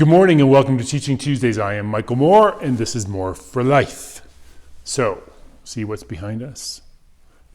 Good morning and welcome to Teaching Tuesdays. I am Michael Moore and this is More for Life. So, see what's behind us?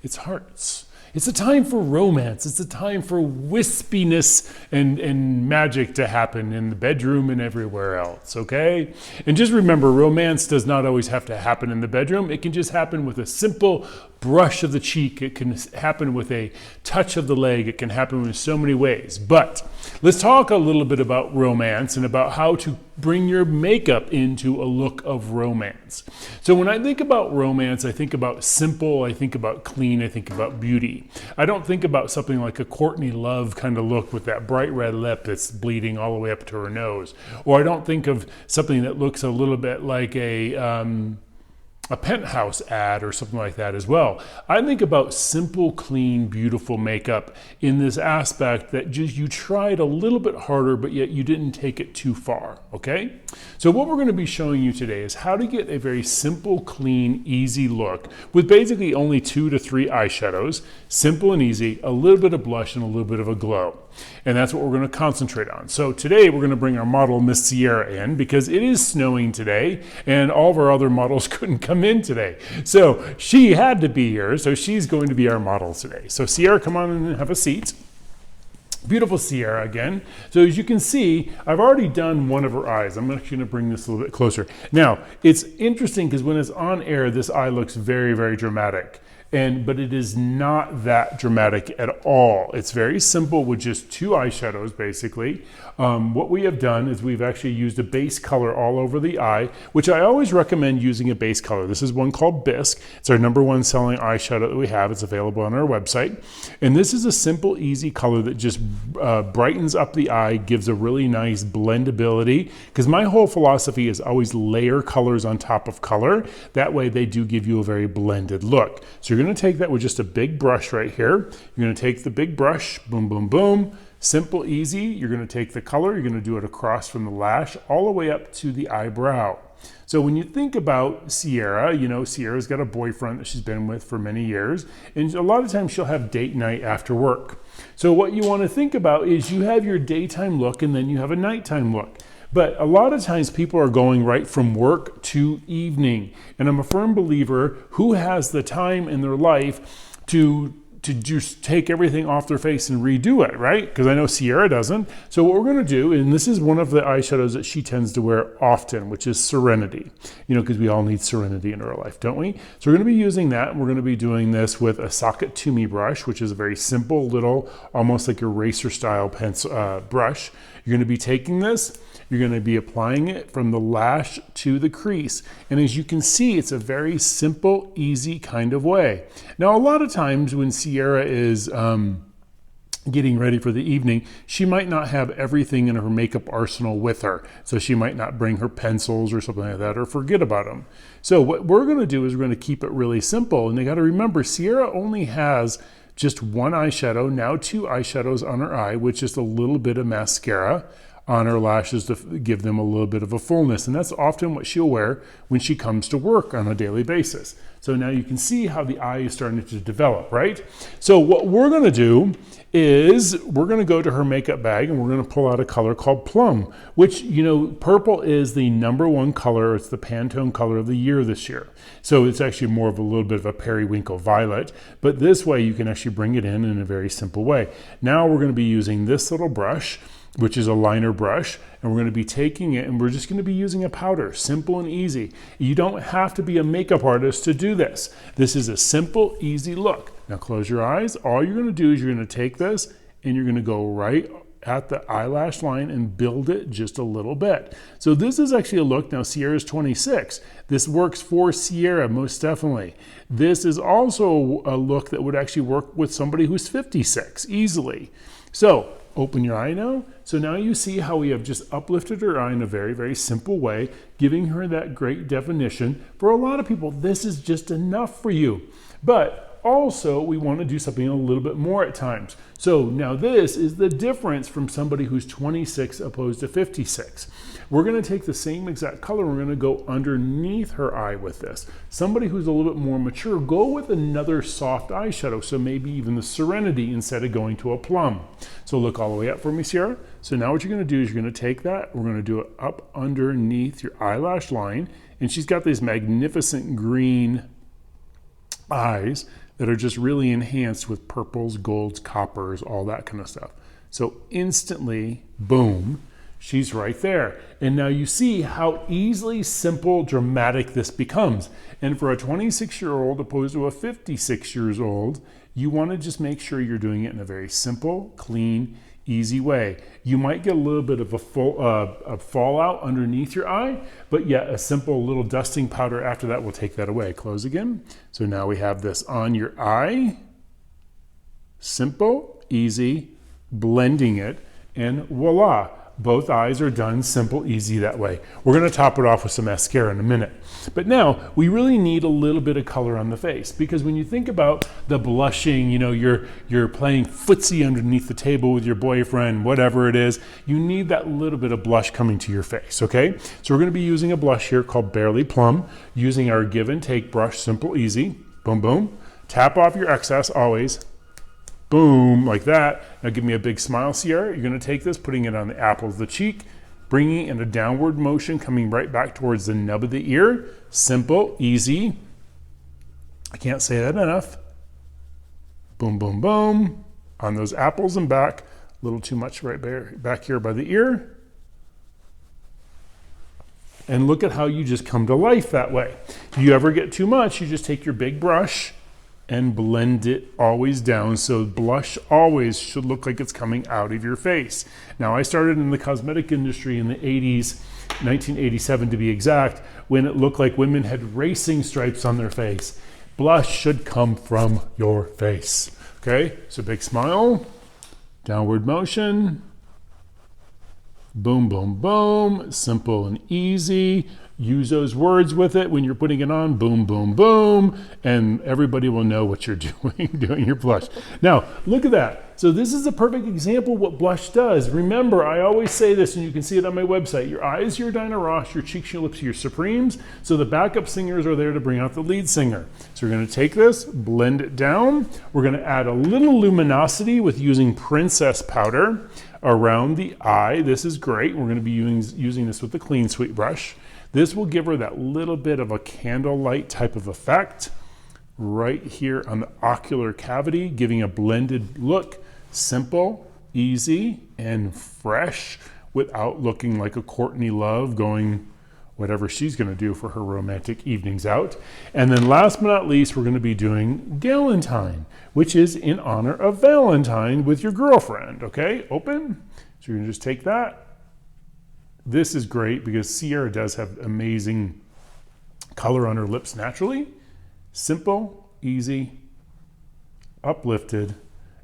It's hearts. It's a time for romance. It's a time for wispiness and magic to happen in the bedroom and everywhere else, okay? And just remember, romance does not always have to happen in the bedroom. It can just happen with a simple brush of the cheek. It can happen with a touch of the leg. It can happen in so many ways. But let's talk a little bit about romance and about how to bring your makeup into a look of romance. So when I think about romance, I think about simple, I think about clean, I think about beauty. I don't think about something like a Courtney Love kind of look with that bright red lip that's bleeding all the way up to her nose. Or I don't think of something that looks a little bit like a Penthouse ad or something like that as well. I think about simple, clean, beautiful makeup in this aspect that just you tried a little bit harder, but yet you didn't take it too far, okay? So what we're going to be showing you today is how to get a very simple, clean, easy look with basically only 2 to 3 eyeshadows, simple and easy, a little bit of blush and a little bit of a glow. And that's what we're going to concentrate on. So today we're going to bring our model, Miss Sierra, in because it is snowing today and all of our other models couldn't come in today. So she had to be here, so she's going to be our model today. So Sierra, come on and have a seat. Beautiful Sierra again. So as you can see, I've already done one of her eyes. I'm actually going to bring this a little bit closer. Now, it's interesting because when it's on air, this eye looks very, very dramatic. But it is not that dramatic at all. It's very simple with just 2 eyeshadows, basically. What we have done is we've actually used a base color all over the eye, which I always recommend using a base color. This is one called Bisque. It's our #1 selling eyeshadow that we have. It's available on our website. And this is a simple, easy color that just brightens up the eye, gives a really nice blendability. Because my whole philosophy is always layer colors on top of color. That way they do give you a very blended look. So you're going to take that with just a big brush right here. You're going to take the big brush, boom, boom, boom. Simple, easy. You're going to take the color, you're going to do it across from the lash all the way up to the eyebrow. So when you think about Sierra, you know, Sierra's got a boyfriend that she's been with for many years, and a lot of times she'll have date night after work. So what you want to think about is you have your daytime look and then you have a nighttime look. But a lot of times people are going right from work to evening. And I'm a firm believer who has the time in their life to just take everything off their face and redo it, right? Because I know Sierra doesn't. So what we're going to do, and this is one of the eyeshadows that she tends to wear often, which is Serenity. You know, because we all need serenity in our life, don't we? So we're going to be using that, and we're going to be doing this with a socket to me brush, which is a very simple little, almost like eraser style pencil brush. You're going to be taking this, you're going to be applying it from the lash to the crease. And as you can see, it's a very simple, easy kind of way. Now, a lot of times when Sierra is getting ready for the evening, she might not have everything in her makeup arsenal with her. So she might not bring her pencils or something like that or forget about them. So what we're going to do is we're going to keep it really simple. And you got to remember, Sierra only has just 1 eyeshadow, now 2 eyeshadows on her eye, with just a little bit of mascara on her lashes to give them a little bit of a fullness. And that's often what she'll wear when she comes to work on a daily basis. So now you can see how the eye is starting to develop, right? So what we're going to do is we're going to go to her makeup bag and we're going to pull out a color called Plum, which, you know, purple is the #1 color. It's the Pantone color of the year this year. So it's actually more of a little bit of a periwinkle violet, but this way you can actually bring it in a very simple way. Now we're going to be using this little brush, which is a liner brush, and we're going to be taking it and we're just going to be using a powder, simple and easy. You don't have to be a makeup artist to do this. This is a simple, easy look. Now close your eyes. All you're going to do is you're going to take this and you're going to go right at the eyelash line and build it just a little bit. So this is actually a look. Now Sierra's 26. This works for Sierra most definitely. This is also a look that would actually work with somebody who's 56 easily. So open your eye now. So now you see how we have just uplifted her eye in a very, very simple way, giving her that great definition. For a lot of people, this is just enough for you. But also we want to do something a little bit more at times. So now this is the difference from somebody who's 26 opposed to 56. We're going to take the same exact color. We're going to go underneath her eye with this. Somebody who's a little bit more mature, go with another soft eyeshadow. So maybe even the Serenity instead of going to a plum. So look all the way up for me, Sierra. So now what you're going to do is you're going to take that. We're going to do it up underneath your eyelash line. And she's got these magnificent green eyes that are just really enhanced with purples, golds, coppers, all that kind of stuff. So instantly, boom, she's right there. And now you see how easily simple, dramatic this becomes. And for a 26-year-old opposed to a 56 years old, you want to just make sure you're doing it in a very simple, clean, easy way. You might get a little bit of a fallout underneath your eye, but yet a simple little dusting powder after that will take that away. Close again. So now we have this on your eye. Simple, easy, blending it, and voila. Both eyes are done simple, easy that way. We're going to top it off with some mascara in a minute. But now we really need a little bit of color on the face, because when you think about the blushing, you know, you're playing footsie underneath the table with your boyfriend, whatever it is, you need that little bit of blush coming to your face, okay? So we're going to be using a blush here called Barely Plum, using our Give and Take brush, simple, easy, boom, boom. Tap off your excess always. Boom, like that. Now give me a big smile, Sierra. You're going to take this, putting it on the apple of the cheek, bringing it in a downward motion, coming right back towards the nub of the ear. Simple, easy. I can't say that enough. Boom, boom, boom. On those apples and back. A little too much right back here by the ear. And look at how you just come to life that way. If you ever get too much, you just take your big brush and blend it always down. So blush always should look like it's coming out of your face. Now I started in the cosmetic industry in the 80s, 1987 to be exact, when it looked like women had racing stripes on their face. Blush should come from your face. Okay, so big smile, downward motion, boom, boom, boom, simple and easy. Use those words with it when you're putting it on, boom, boom, boom, and everybody will know what you're doing your blush. Now, look at that. So this is a perfect example of what blush does. Remember, I always say this, and you can see it on my website. Your eyes, your Dinah Ross, your cheeks, your lips, your Supremes. So the backup singers are there to bring out the lead singer. So we're going to take this, blend it down. We're going to add a little luminosity with using Princess powder around the eye. This is great. We're going to be using this with the Clean Sweep brush. This will give her that little bit of a candlelight type of effect right here on the ocular cavity, giving a blended look. Simple, easy, and fresh without looking like a Courtney Love going whatever she's going to do for her romantic evenings out. And then last but not least, we're going to be doing Valentine, which is in honor of Valentine with your girlfriend. Okay, open. So you're going to just take that. This is great because Sierra does have amazing color on her lips naturally. Simple, easy, uplifted,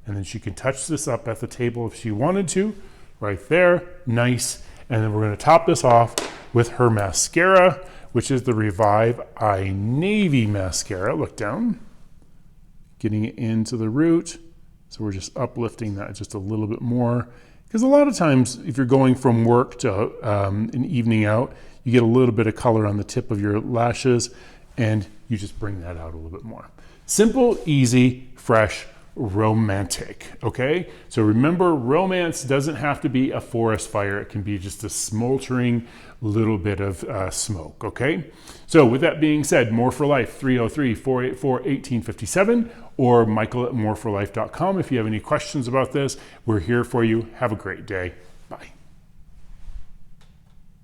and then she can touch this up at the table if she wanted to. Right there, nice. And then we're going to top this off with her mascara, which is the Revive Eye Navy mascara. Look down, getting it into the root. So we're just uplifting that just a little bit more. Because a lot of times, if you're going from work to an evening out, you get a little bit of color on the tip of your lashes, and you just bring that out a little bit more. Simple, easy, fresh, romantic, okay? So remember, romance doesn't have to be a forest fire. It can be just a smoldering little bit of smoke, okay? So with that being said, More for Life, 303-484-1857, or michael@moreforlife.com if you have any questions about this. We're here for you. Have a great day. Bye.